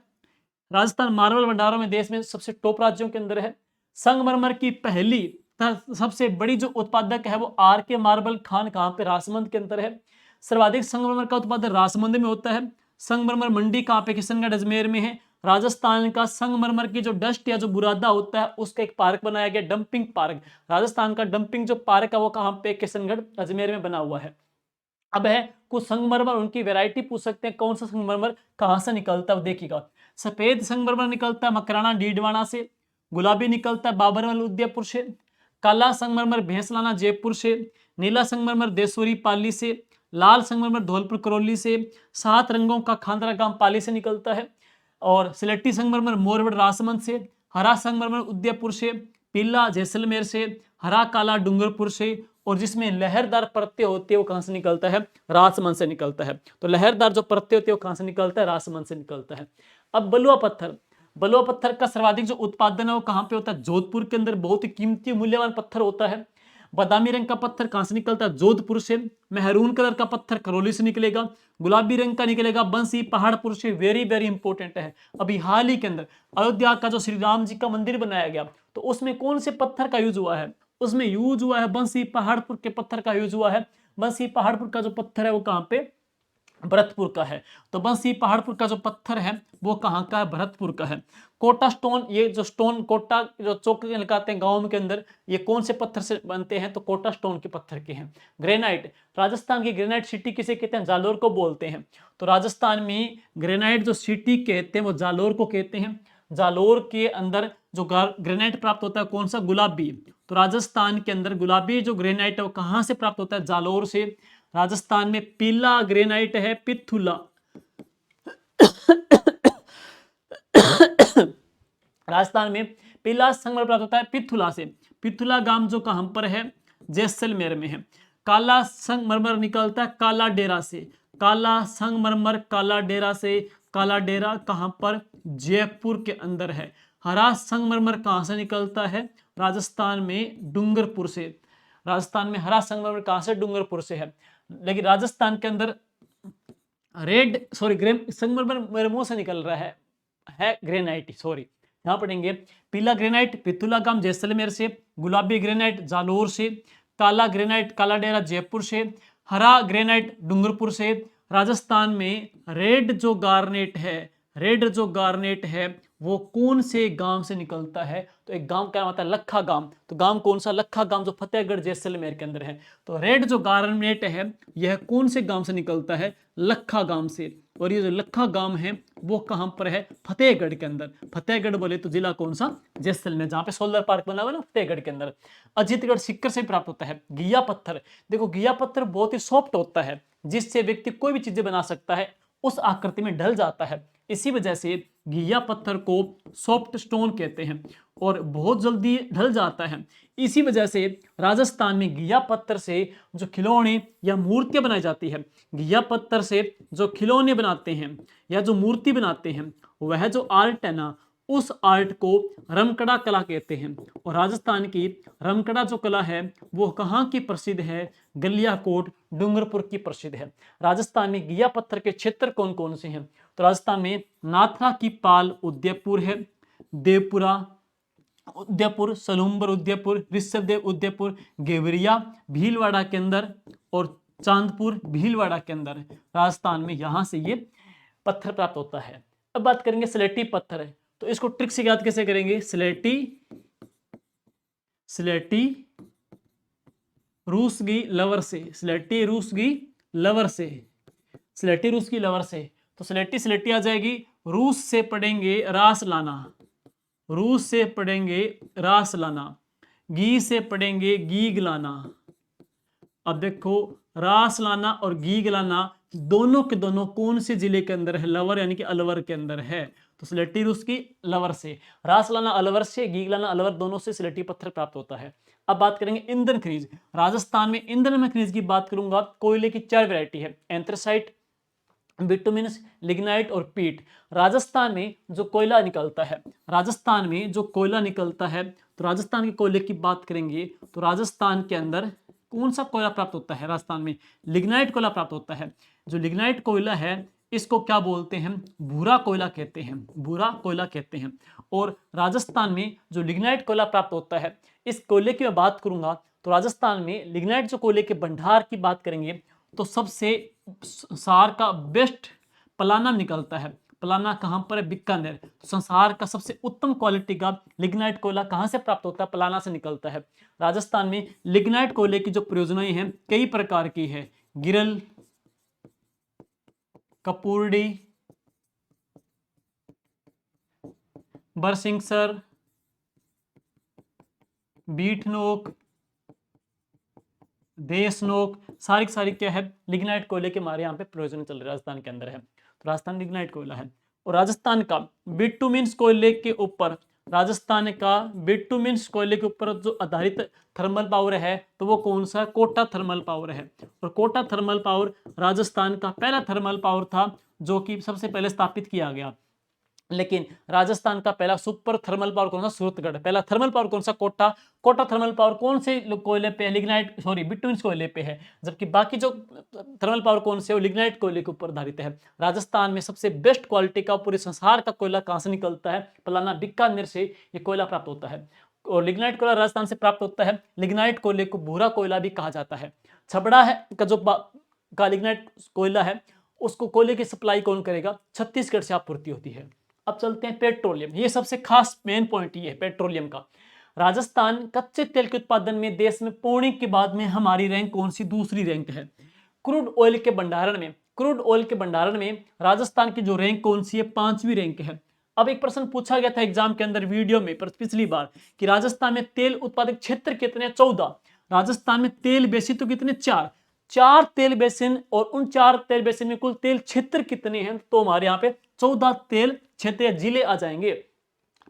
राजस्थान मार्बल भंडारों में देश में सबसे टॉप राज्यों के अंदर है। संगमरमर की पहली सबसे बड़ी जो उत्पादक है वो आर के मार्बल खान कहां पे, राजसमंद के अंदर है। सर्वाधिक संगमरमर का उत्पादन राजसमंद में होता है। संगमरमर मंडी कहां पे, किशनगढ़ अजमेर में है। राजस्थान का संगमरमर की जो डस्ट या जो बुरादा होता है उसका एक पार्क बनाया गया, डंपिंग पार्क। राजस्थान का डंपिंग जो पार्क है वो कहां पे, किशनगढ़ अजमेर में बना हुआ है। अब है कुछ संगमरमर, उनकी वैरायटी पूछ सकते हैं, कौन सा संगमरमर कहां से निकलता है देखिएगा। सफेद संगमरमर निकलता है मकराना डीडवाना से। गुलाबी निकलता है बाबरमल उदयपुर से। काला संगमरमर भैंसलाना जयपुर से। नीला संगमरमर देशोरी पाली से। लाल संगमरमर धौलपुर करौली से। 7 रंगों का खांदरा गांव पाली से निकलता है। और सिलेटी संगमरमर मोरवड़ राजसमंद से। हरा संगमरमर उदयपुर से। पीला जैसलमेर से। हरा काला डूंगरपुर से। और जिसमें लहरदार परतें होती है वो कहां से निकलता है, राजसमंद से निकलता है। तो लहरदार जो परतें होती है वो कहां से निकलता है, राजसमंद से निकलता है। अब बलुआ पत्थर, बलुआ पत्थर का सर्वाधिक जो उत्पादन है वो कहां पे होता है, जोधपुर के अंदर। बहुत ही कीमती मूल्यवान पत्थर होता है। बादामी रंग का पत्थर कहां से निकलता है, जोधपुर से। मेहरून कलर का पत्थर करौली से निकलेगा। गुलाबी रंग का निकलेगा बंसी पहाड़पुर से। वेरी वेरी इंपॉर्टेंट है। अभी हाल ही के अंदर अयोध्या का जो श्री राम जी का मंदिर बनाया गया तो उसमें कौन से पत्थर का यूज हुआ है, उसमें यूज हुआ है बंसी पहाड़पुर के पत्थर का यूज हुआ है। बंसी पहाड़पुर का जो पत्थर है वो कहां पे, भरतपुर का है। तो बंसी पहाड़पुर का जो पत्थर है वो कहाँ का है? भरतपुर का है। कोटा स्टोन, ये जो स्टोन कोटा जो चौक लगाते हैं गाँव के अंदर, ये कौन से पत्थर से बनते हैं? तो कोटा स्टोन के पत्थर के हैं। ग्रेनाइट, राजस्थान की ग्रेनाइट सिटी किसे कहते हैं? जालोर को बोलते हैं। तो राजस्थान में ग्रेनाइट जो सिटी कहते हैं वो जालोर को कहते हैं। जालोर के अंदर जो ग्रेनाइट प्राप्त होता है कौन सा? गुलाबी। तो राजस्थान के अंदर गुलाबी जो ग्रेनाइट है वो कहाँ से प्राप्त होता है? जालोर से। राजस्थान में पीला ग्रेनाइट है पिथुला। राजस्थान में पीला संगमरमर प्राप्त होता है पिथुला से। पिथुला गांव जो कहां पर है? जैसलमेर में है। काला संगमरमर निकलता है काला डेरा से। काला संगमरमर काला डेरा से। काला डेरा कहां पर? जयपुर के अंदर है। हरा संगमरमर कहां से निकलता है? राजस्थान में डूंगरपुर से। राजस्थान में हरा संगमरमर कहां से? डूंगरपुर से है। लेकिन राजस्थान के अंदर संगमरमर मुंह से निकल रहा है ग्रेनाइट, सॉरी यहां पढ़ेंगे। पीला ग्रेनाइट पिथुला गांव जैसलमेर से। गुलाबी ग्रेनाइट जालोर से। काला ग्रेनाइट काला डेरा जयपुर से। हरा ग्रेनाइट डूंगरपुर से। राजस्थान में रेड जो गार्नेट है वो कौन से गांव से निकलता है? तो एक गांव क्या होता है? लखा गांव। तो गांव कौन सा? लखा गांव, जो फतेहगढ़ जैसलमेर के अंदर है। तो रेड जो गार्नेट है यह कौन से गांव से निकलता है? लखा गांव से। और ये जो लखा गांव है वो कहां पर है? फतेहगढ़ के अंदर। फतेहगढ़ बोले तो जिला कौन सा? जैसलमेर, जहां पे सोलर पार्क बना हुआ है ना, फतेहगढ़ के अंदर। अजीतगढ़ सिक्कर से प्राप्त होता है। घिया पत्थर, देखो घिया पत्थर बहुत ही सॉफ्ट होता है जिससे व्यक्ति कोई भी चीजें बना सकता है, उस आकृति में ढल जाता है। इसी वजह से घिया पत्थर को सॉफ्ट स्टोन कहते हैं और बहुत जल्दी ढल जाता है। इसी वजह से राजस्थान में घिया पत्थर से जो खिलौने या मूर्तियां बनाई जाती है, घिया पत्थर से जो खिलौने बनाते हैं या जो मूर्ति बनाते हैं, वह जो आर्ट है ना, उस आर्ट को रमकड़ा कला कहते हैं। और राजस्थान की रमकड़ा जो कला है वो कहाँ की प्रसिद्ध है? गलियाकोट डूंगरपुर की प्रसिद्ध है। राजस्थान में घिया पत्थर के क्षेत्र कौन कौन से हैं? तो राजस्थान में नाथरा की पाल उदयपुर है। देवपुरा उदयपुर, सलूम्बर उदयपुर, ऋषभदेव उदयपुर, गेवरिया भीलवाड़ा के अंदर और चांदपुर भीलवाड़ा के अंदर राजस्थान में, यहां से ये पत्थर प्राप्त होता है। अब बात करेंगे स्लेटी पत्थर है, तो इसको ट्रिक से याद कैसे करेंगे? स्लेटी रूसगी लवर से। स्लेटी रूसगी लवर से। स्लेटी रूस की लवर से। तो स्लेटी आ जाएगी। रूस से पढ़ेंगे रास लाना। रूस से पढ़ेंगे रास लाना। गी से पढ़ेंगे गीग लाना। अब देखो रास लाना और गीग लाना दोनों के दोनों कौन से जिले के अंदर है? लवर यानी कि अलवर के अंदर है। तो स्लेटी रूस की लवर से, रास लाना अलवर से, गीग लाना अलवर, दोनों से स्लेटी पत्थर प्राप्त होता है। अब बात करेंगे ईंधन खनिज। राजस्थान में ईंधन में खनिज की बात करूंगा, कोयले की 4 वैरायटी है, एंथ्रासाइट, बिटुमिनस, लिग्नाइट और पीट। राजस्थान में जो कोयला निकलता है, राजस्थान में जो कोयला निकलता है, तो राजस्थान के कोयले की बात करेंगे तो राजस्थान के अंदर कौन सा कोयला प्राप्त होता है? राजस्थान में लिग्नाइट कोयला प्राप्त होता है। जो लिग्नाइट कोयला है इसको क्या बोलते हैं? भूरा कोयला कहते हैं। भूरा कोयला कहते हैं। और राजस्थान में जो लिग्नाइट कोयला प्राप्त होता है, इस कोयले की मैं बात करूंगा तो राजस्थान में लिग्नाइट जो कोयले के भंडार की बात करेंगे तो सबसे संसार का बेस्ट प्लानम निकलता है। प्लाना कहां पर है? बीकानेर। तो संसार का सबसे उत्तम क्वालिटी का लिग्नाइट कोयला कहां से प्राप्त होता है? प्लाना से निकलता है। राजस्थान में लिग्नाइट कोयले की जो प्रयोजनाएं हैं कई प्रकार की है। गिरल, कपूरडी, बरसिंगसर, बीटनोक, देशनोक, सारी सारी क्या है? लिग्नाइट कोयले के हमारे यहाँ पे प्रयोजन चल रहे राजस्थान के अंदर है। तो राजस्थान लिग्नाइट कोयला है। और राजस्थान का बिटुमिन्स कोयले के ऊपर, राजस्थान का बिटुमिन्स कोयले के ऊपर जो आधारित थर्मल पावर है तो वो कौन सा? कोटा थर्मल पावर है। और कोटा थर्मल पावर राजस्थान का पहला थर्मल पावर था जो कि सबसे पहले स्थापित किया गया। लेकिन राजस्थान का पहला सुपर थर्मल पावर कौन सा? सूरतगढ़। पहला थर्मल पावर कौन सा? कोटा। कोटा थर्मल पावर कौन से कोयले पे? लिग्नाइट, सॉरी बिटुमिन्स कोयले पे है। जबकि बाकी जो थर्मल पावर कौन से? वो लिग्नाइट कोयले के ऊपर आधारित है। राजस्थान में सबसे बेस्ट क्वालिटी का पूरे संसार का कोयला कहां से निकलता है? प्लाना बीकानेर से ये कोयला प्राप्त होता है। और लिग्नाइट कोयला राजस्थान से प्राप्त होता है। लिग्नाइट कोयले को भूरा कोयला भी कहा जाता है। छबड़ा है का जो का लिग्नाइट कोयला है उसको कोयले की सप्लाई कौन करेगा? छत्तीसगढ़ से आपूर्ति होती है। अब चलते हैं पेट्रोलियम, ये सबसे खास मेन पॉइंट ये है पेट्रोलियम का। राजस्थान कच्चे तेल के उत्पादन में देश में पुणे के बाद में हमारी रैंक कौन सी? दूसरी रैंक है। क्रूड ऑयल के भंडारण में राजस्थान की जो रैंक कौन सी है? 5वीं रैंक है। अब एक प्रश्न पूछा गया था एग्जाम के अंदर वीडियो में पर पिछली बार कि राजस्थान में तेल उत्पादक क्षेत्र कितने? 14। राजस्थान में तेल बेसिन तो कितने? 4 तेल बेसिन, और उन 4 तेल बेसिन में कुल तेल क्षेत्र कितने हैं? तो हमारे यहाँ पे 14 तेल क्षेत्र या जिले आ जाएंगे।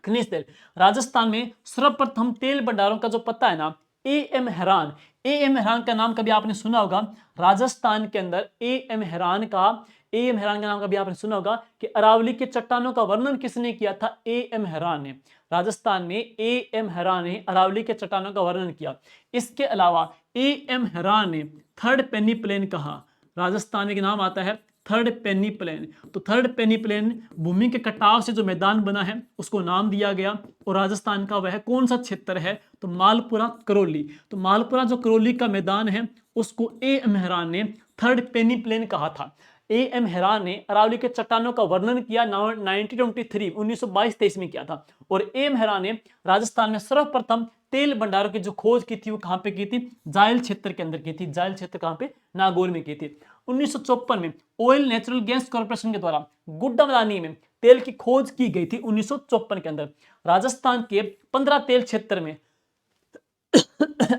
खनिज तेल, राजस्थान में सर्वप्रथम तेल भंडारों का जो पता है ना, एम हैरान। एम हैरान का नाम कभी आपने सुना होगा। राजस्थान के अंदर एम हैरान का नाम कभी आपने सुना होगा कि अरावली के चट्टानों का वर्णन किसने किया था? एम हैरान ने। राजस्थान में एम हैरान ने अरावली के चट्टानों का वर्णन किया। इसके अलावा एम हैरान ने थर्ड पेनी प्लेन कहा। राजस्थान में नाम आता है थर्ड पेनी प्लेन। तो थर्ड पेनी प्लेन भूमि के कटाव से जो मैदान बना है उसको नाम दिया गया। और राजस्थान का वह कौन सा क्षेत्र है? तो मालपुरा करौली। तो मालपुरा जो करौली का मैदान है उसको एम हैरान ने थर्ड पेनी प्लेन कहा था। एम हैरान ने अरावली के चट्टानों का वर्णन किया 1923 में किया था। और एम हैरान ने राजस्थान में सर्वप्रथम तेल भंडारों की जो खोज की थी वो कहां पे की थी? जायल क्षेत्र के अंदर की थी। जायल क्षेत्र कहां पे? नागौर में की थी। 1954 में ऑयल नेचुरल गैस कॉर्पोरेशन के द्वारा गुड्डामलानी में तेल की खोज की गई थी। 1954 के अंदर राजस्थान के 15 तेल क्षेत्र में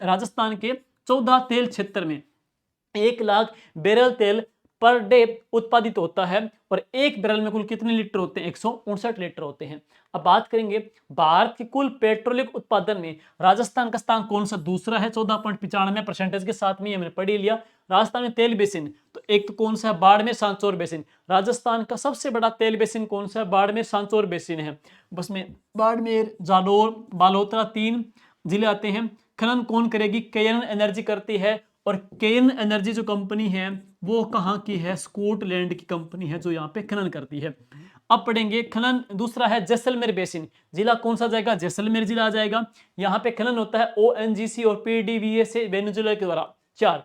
राजस्थान के 14 तेल क्षेत्र में 1 लाख बैरल तेल पर डे उत्पादित होता है। और एक बैरल में कुल कितने लीटर होते हैं? 159 लीटर होते हैं। अब बात करेंगे भारत के कुल पेट्रोलियम उत्पादन में राजस्थान का स्थान कौन सा? दूसरा है 14.95% के साथ में, हमने पढ़ लिया। राजस्थान में तेल बेसिन तो एक तो कौन सा है? बाड़मेर सांचौर बेसिन। राजस्थान का सबसे बड़ा तेल बेसिन कौन सा है? बाड़मेर सांचौर बेसिन है। बस में बाड़मेर, जालोर, बालोतरा 3 जिले आते हैं। खनन कौन करेगी? केयन एनर्जी करती है। और केयन एनर्जी जो कंपनी है वो कहाँ की है? स्कॉटलैंड की कंपनी है जो यहाँ पे खनन करती है। अब पढ़ेंगे खनन। दूसरा है जैसलमेर बेसिन। जिला कौन सा जाएगा? जैसलमेर जिला आ जाएगा। यहाँ पे खनन होता है ओएनजीसी और पीडीवीए से वेनेजुएला के द्वारा। 4।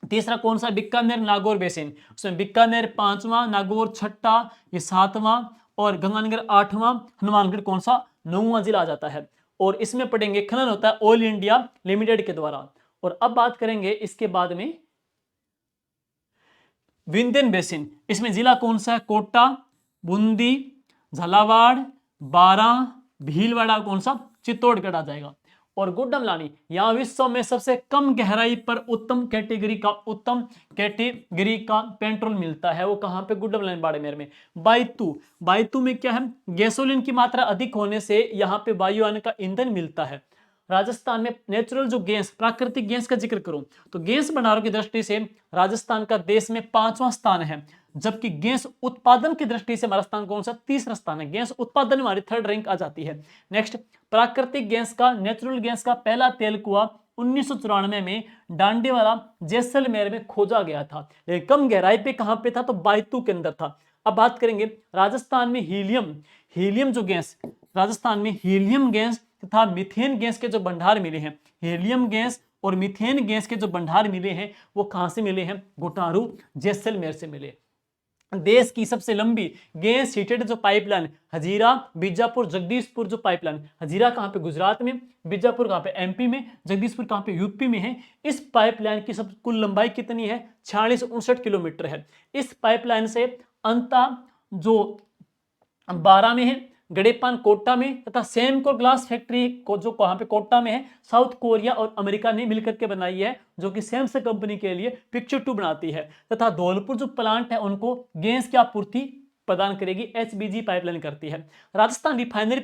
तीसरा कौन सा? बीकानेर नागौर बेसिन। उसमें बीकानेर 5वां, नागौर 6ठा, ये 7वां, और गंगानगर 8वां, हनुमानगढ़ कौन सा? 9वां जिला आ जाता है। और इसमें पढ़ेंगे खनन होता है ऑयल इंडिया लिमिटेड के द्वारा। और अब बात करेंगे इसके बाद में विंध्यन बेसिन। इसमें जिला कौन सा है? कोटा, बूंदी, झालावाड़, बारां, भीलवाड़ा कौन सा? चित्तौड़गढ़ आ जाएगा। और गुड्डमलानी यहाँ विश्व में सबसे कम गहराई पर उत्तम कैटेगरी का पेट्रोल मिलता है। वो कहाँ पे? गुड्डमलानी बाड़मेर में। बायतू में क्या है? गैसोलीन की मात्रा अधिक होने से यहाँ पे वायुयान का ईंधन मिलता है। राजस्थान में नेचुरल जो गैस, प्राकृतिक गैस का जिक्र करूं तो गैस भंडारों की दृष्टि से राजस्थान का देश में 5वां स्थान है। जबकि गैस उत्पादन की दृष्टि से हमारा स्थान कौन सा? 3रा स्थान है। गैस उत्पादन में हमारी 3rd रैंक आ जाती है। नेक्स्ट, प्राकृतिक गैस का, नेचुरल गैस का पहला तेल कुआं 1994 में डांडेवाला जैसलमेर में खोजा गया था। लेकिन कम गहराई पे कहां पे था? तो बायतू के अंदर था। अब बात करेंगे राजस्थान में हीलियम जो गैस, राजस्थान में हीलियम गैस तथा मीथेन गैस के जो भंडार मिले हैं, हीलियम गैस और मीथेन गैस के जो भंडार मिले हैं वो कहां से मिले हैं? घुटारू जैसलमेर से मिले। देश की सबसे लंबी गैस हीटेड जो पाइपलाइन हजीरा बीजापुर जगदीशपुर जो पाइपलाइन, हजीरा कहां पे? गुजरात में, बीजापुर कहां पे? एमपी में, जगदीशपुर कहां पे? यूपी में है। इस पाइपलाइन की सब कुल लंबाई कितनी है? 4659 किलोमीटर है। इस पाइपलाइन से अंता जो 12 में है, गड़ेपान कोटा में, तथा सेमको ग्लास फैक्ट्री को जो कहां पे? कोटा में है, साउथ कोरिया और अमेरिका ने मिलकर के बनाई है, जो कि सैमसंग कंपनी के लिए पिक्चर 2 बनाती है। तथा धौलपुर जो प्लांट है उनको गैस की आपूर्ति प्रदान करेगी, एचबीजी पाइपलाइन करती है। राजस्थान रिफाइनरी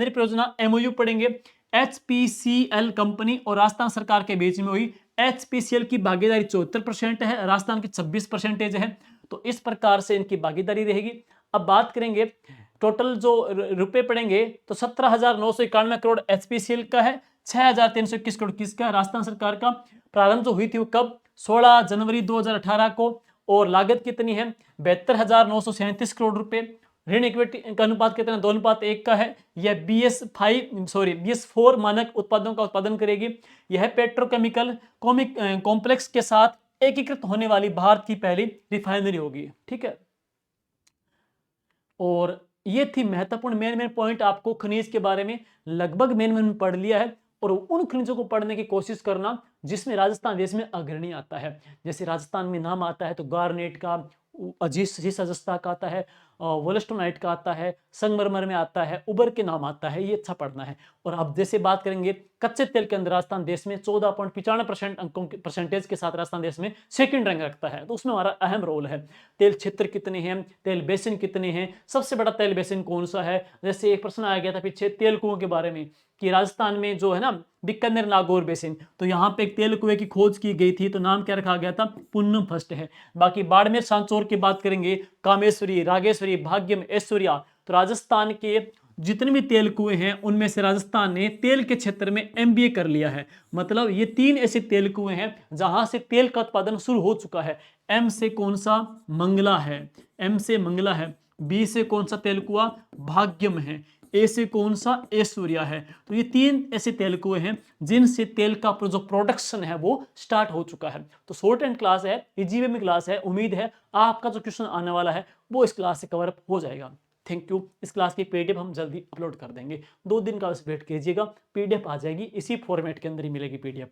परियोजना एमओयू पढ़ेंगे। एचपीसीएल कंपनी और राजस्थान सरकार के बीच में हुई। एचपीसीएल की भागीदारी 74% है, राजस्थान की 26% है। तो इस प्रकार से इनकी भागीदारी रहेगी। अब बात करेंगे टोटल जो रुपए पड़ेंगे तो 17,991 करोड़ एचपीसीएल का है, 6,321 करोड़ किसका? राजस्थान सरकार का। प्रारंभ जो हुई थी वो कब? 16 जनवरी 2018 को। और लागत कितनी है? 72,937 करोड़ रुपए। ऋण इक्विटी का अनुपात कितना? 2:1 का है। यह BS4 मानक उत्पादों का उत्पादन करेगी। यह पेट्रोकेमिकल कॉम्प्लेक्स के साथ एकीकृत होने वाली भारत की पहली रिफाइनरी होगी। ठीक है, और ये थी महत्वपूर्ण मेन पॉइंट। आपको खनिज के बारे में लगभग मेन पढ़ लिया है, और उन खनिजों को पढ़ने की कोशिश करना जिसमें राजस्थान देश में अग्रणी आता है। जैसे राजस्थान में नाम आता है तो गार्नेट का, अजीस अजस्ता का आता है, वोलस्टोनाइट का आता है, संगमरमर में आता है, उबर के नाम आता है, ये अच्छा पढ़ना है। और अब जैसे बात करेंगे कच्चे तेल के अंदर राजस्थान देश में 14.95% अंकों के परसेंटेज के साथ राजस्थान देश में सेकंड रैंक रखता है, तो उसमें हमारा अहम रोल है। तेल क्षेत्र कितने हैं, तेल बेसिन कितने हैं, सबसे बड़ा तेल बेसिन कौन सा है। जैसे एक प्रश्न आ गया था पीछे तेल कुओं के बारे में कि राजस्थान में जो है ना बीकानेर नागौर बेसिन, तो यहाँ पे एक तेल कुएं की खोज की गई थी, तो नाम क्या रखा गया था, पुन्नम फर्स्ट है। बाकी बाड़मेर सांचौर की बात करेंगे, कामेश्वरी, रागेश्वरी, भाग्यम, ऐश्वर्या, तो राजस्थान के जितने भी तेल कुएं हैं उनमें से राजस्थान ने तेल के क्षेत्र में एमबीए कर लिया है। मतलब ये 3 ऐसे तेल कुएं हैं जहां से तेल का उत्पादन शुरू हो चुका है। एम से कौन सा, मंगला है, एम से मंगला है। बी से कौन सा तेल कुआं, भाग्यम है। ए से कौन सा, ऐश्वर्या है। तो ये 3 ऐसे तेल कुएं हैं जिनसे तेल का जो प्रोडक्शन है वो स्टार्ट हो चुका है। तो शॉर्ट एंड क्लास है, ये जीवे क्लास है। उम्मीद है आपका जो क्वेश्चन आने वाला है वो इस क्लास से कवर अप हो जाएगा। Thank you. इस क्लास की पीडीएफ हम जल्दी अपलोड कर देंगे, 2 दिन का बस वेट कीजिएगा, पीडीएफ आ जाएगी, इसी फॉर्मेट के अंदर ही मिलेगी पीडीएफ।